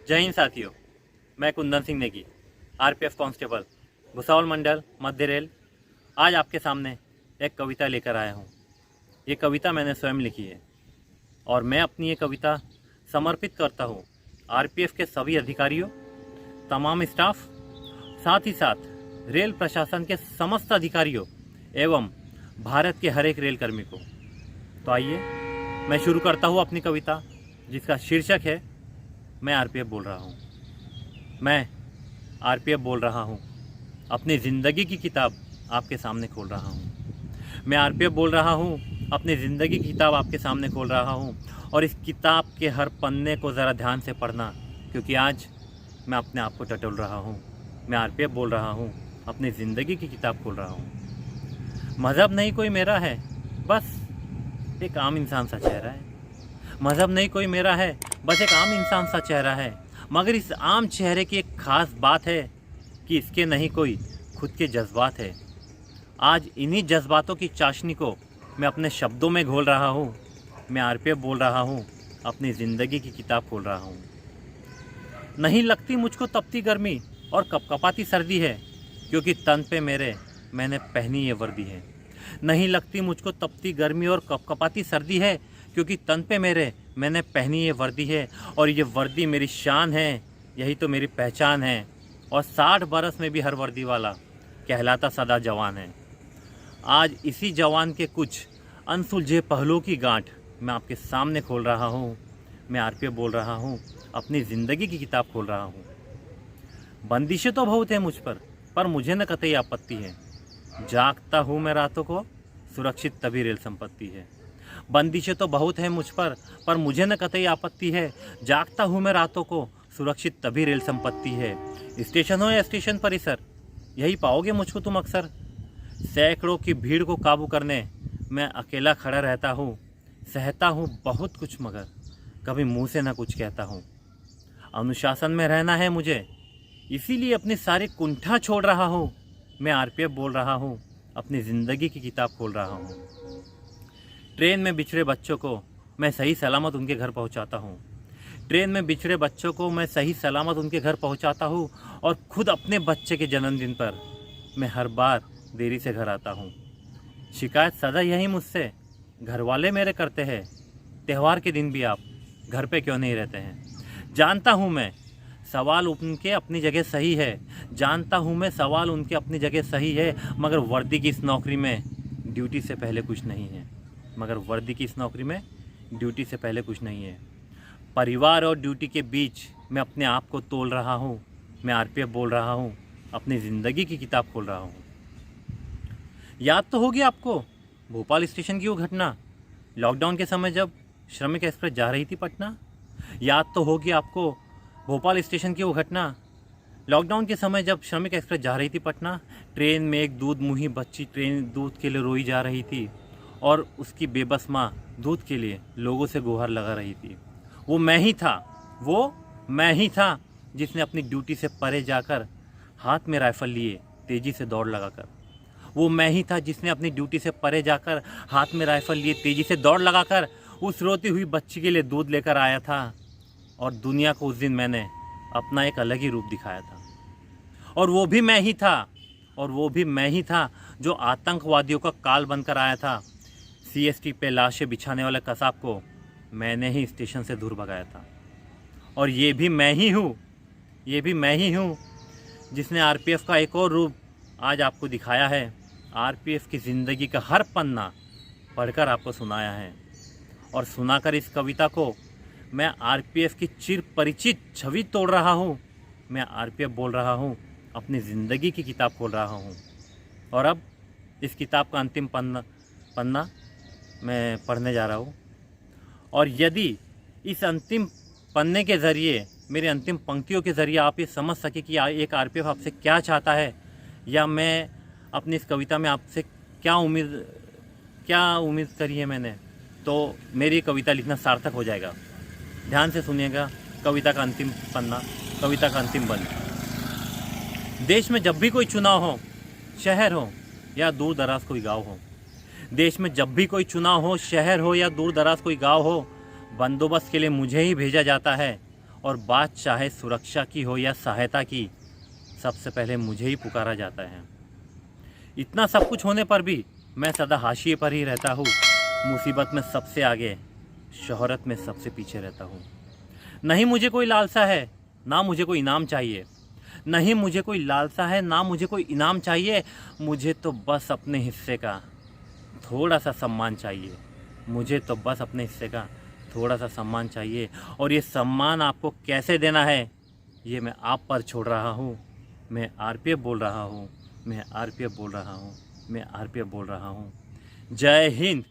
जय हिंद साथियों, मैं कुंदन सिंह नेगी, आरपीएफ कांस्टेबल, भुसावल मंडल, मध्य रेल। आज आपके सामने एक कविता लेकर आया हूँ। ये कविता मैंने स्वयं लिखी है और मैं अपनी ये कविता समर्पित करता हूँ आरपीएफ के सभी अधिकारियों, तमाम स्टाफ, साथ ही साथ रेल प्रशासन के समस्त अधिकारियों एवं भारत के हर एक रेल कर्मी को। तो आइए मैं शुरू करता हूँ अपनी कविता, जिसका शीर्षक है मैं आरपीएफ बोल रहा हूँ। मैं आरपीएफ बोल रहा हूँ, अपनी ज़िंदगी की किताब आपके सामने खोल रहा हूँ। मैं आरपीएफ बोल रहा हूँ, अपनी ज़िंदगी की किताब आपके सामने खोल रहा हूँ। और इस किताब के हर पन्ने को ज़रा ध्यान से पढ़ना, क्योंकि आज मैं अपने आप को टटोल रहा हूँ। मैं आरपीएफ बोल रहा हूँ, अपनी ज़िंदगी की किताब खोल रहा हूँ। मज़हब नहीं कोई मेरा है, बस एक आम इंसान सा चेहरा है। मज़हब नहीं कोई मेरा है, बस एक आम इंसान सा चेहरा है। मगर इस आम चेहरे की एक ख़ास बात है कि इसके नहीं कोई खुद के जज्बात है। आज इन्हीं जज्बातों की चाशनी को मैं अपने शब्दों में घोल रहा हूँ। मैं आरपीएफ बोल रहा हूँ, अपनी ज़िंदगी की किताब खोल रहा हूँ। नहीं लगती मुझको तपती गर्मी और कपकपाती सर्दी है, क्योंकि तन पे मेरे मैंने पहनी ये वर्दी है। नहीं लगती मुझको तपती गर्मी और कपकपाती सर्दी है, क्योंकि तन पे मेरे मैंने पहनी ये वर्दी है। और ये वर्दी मेरी शान है, यही तो मेरी पहचान है। और 60 बरस में भी हर वर्दी वाला कहलाता सदा जवान है। आज इसी जवान के कुछ अनसुलझे पहलुओं की गांठ मैं आपके सामने खोल रहा हूँ। मैं आरपीएफ बोल रहा हूँ, अपनी ज़िंदगी की किताब खोल रहा हूँ। बंदिशें तो बहुत है मुझ पर मुझे न कतई आपत्ति है। जागता हूँ मैं रातों को, सुरक्षित तभी रेल संपत्ति है। बंदिशें तो बहुत है मुझ पर मुझे न कतई आपत्ति है। जागता हूँ मैं रातों को, सुरक्षित तभी रेल संपत्ति है। स्टेशन हो या स्टेशन परिसर, यही पाओगे मुझको तुम अक्सर। सैकड़ों की भीड़ को काबू करने मैं अकेला खड़ा रहता हूँ। सहता हूँ बहुत कुछ, मगर कभी मुँह से ना कुछ कहता हूँ। अनुशासन में रहना है मुझे, इसीलिए अपनी सारी कुंठा छोड़ रहा हूँ। मैं आरपीएफ बोल रहा हूँ, अपनी ज़िंदगी की किताब खोल रहा हूँ। ट्रेन में बिछड़े बच्चों को मैं सही सलामत उनके घर पहुँचाता हूँ। ट्रेन में बिछड़े बच्चों को मैं सही सलामत उनके घर पहुँचाता हूँ। और खुद अपने बच्चे के जन्मदिन पर मैं हर बार देरी से घर आता हूँ। शिकायत सदा यही मुझसे घर वाले मेरे करते हैं, त्यौहार के दिन भी आप घर पे क्यों नहीं रहते हैं। जानता हूँ मैं सवाल उनके अपनी जगह सही है, जानता हूँ मैं सवाल उनके अपनी जगह सही है। मगर वर्दी की इस नौकरी में ड्यूटी से पहले कुछ नहीं है। मगर वर्दी की इस नौकरी में ड्यूटी से पहले कुछ नहीं है। परिवार और ड्यूटी के बीच मैं अपने आप को तोल रहा हूँ। मैं आरपीएफ बोल रहा हूँ, अपनी ज़िंदगी की किताब खोल रहा हूँ। याद तो होगी आपको भोपाल स्टेशन की वो घटना, लॉकडाउन के समय जब श्रमिक एक्सप्रेस जा रही थी पटना। याद तो होगी आपको भोपाल स्टेशन की वो घटना, लॉकडाउन के समय जब श्रमिक एक्सप्रेस जा रही थी पटना। ट्रेन में एक दूध मुही बच्ची ट्रेन दूध के लिए रोई जा रही थी और उसकी बेबस माँ दूध के लिए लोगों से गुहार लगा रही थी। वो मैं ही था जिसने अपनी ड्यूटी से परे जाकर हाथ में राइफल लिए तेज़ी से दौड़ लगाकर। वो मैं ही था जिसने अपनी ड्यूटी से परे जाकर हाथ में राइफल लिए तेज़ी से दौड़ लगाकर उस रोती हुई बच्ची के लिए दूध लेकर आया था। और दुनिया को उस दिन मैंने अपना एक अलग ही रूप दिखाया था। और वो भी मैं ही था जो आतंकवादियों का काल बनकर आया था। सीएसटी पे लाशें बिछाने वाले कसाब को मैंने ही स्टेशन से दूर भगाया था। और ये भी मैं ही हूँ जिसने आरपीएफ का एक और रूप आज आपको दिखाया है। आरपीएफ की ज़िंदगी का हर पन्ना पढ़कर आपको सुनाया है। और सुनाकर इस कविता को मैं आरपीएफ की चिर परिचित छवि तोड़ रहा हूँ। मैं आरपीएफ बोल रहा हूँ, अपनी ज़िंदगी की किताब खोल रहा हूँ। और अब इस किताब का अंतिम पन्ना मैं पढ़ने जा रहा हूँ। और यदि इस अंतिम पन्ने के ज़रिए, मेरे अंतिम पंक्तियों के ज़रिए आप ये समझ सके कि एक आरपीएफ आपसे क्या चाहता है, या मैं अपनी इस कविता में आपसे क्या उम्मीद करी है मैंने, तो मेरी कविता लिखना सार्थक हो जाएगा। ध्यान से सुनिएगा कविता का अंतिम पन्ना, कविता का अंतिम बंद। देश में जब भी कोई चुनाव हो, शहर हो या दूर दराज कोई गाँव हो, देश में जब भी कोई चुनाव हो, शहर हो या दूर दराज कोई गाँव हो, बंदोबस्त के लिए मुझे ही भेजा जाता है। और बात चाहे सुरक्षा की हो या सहायता की, सबसे पहले मुझे ही पुकारा जाता है। इतना सब कुछ होने पर भी मैं सदा हाशिए पर ही रहता हूँ। मुसीबत में सबसे आगे, शोहरत में सबसे पीछे रहता हूँ। नहीं मुझे कोई लालसा है, ना मुझे कोई इनाम चाहिए। नहीं मुझे कोई लालसा है, ना मुझे कोई इनाम चाहिए। मुझे तो बस अपने हिस्से का थोड़ा सा सम्मान चाहिए। मुझे तो बस अपने हिस्से का थोड़ा सा सम्मान चाहिए। और ये सम्मान आपको कैसे देना है, ये मैं आप पर छोड़ रहा हूँ। मैं आरपीएफ बोल रहा हूँ, मैं आरपीएफ बोल रहा हूँ, मैं आरपीएफ बोल रहा हूँ। जय हिंद।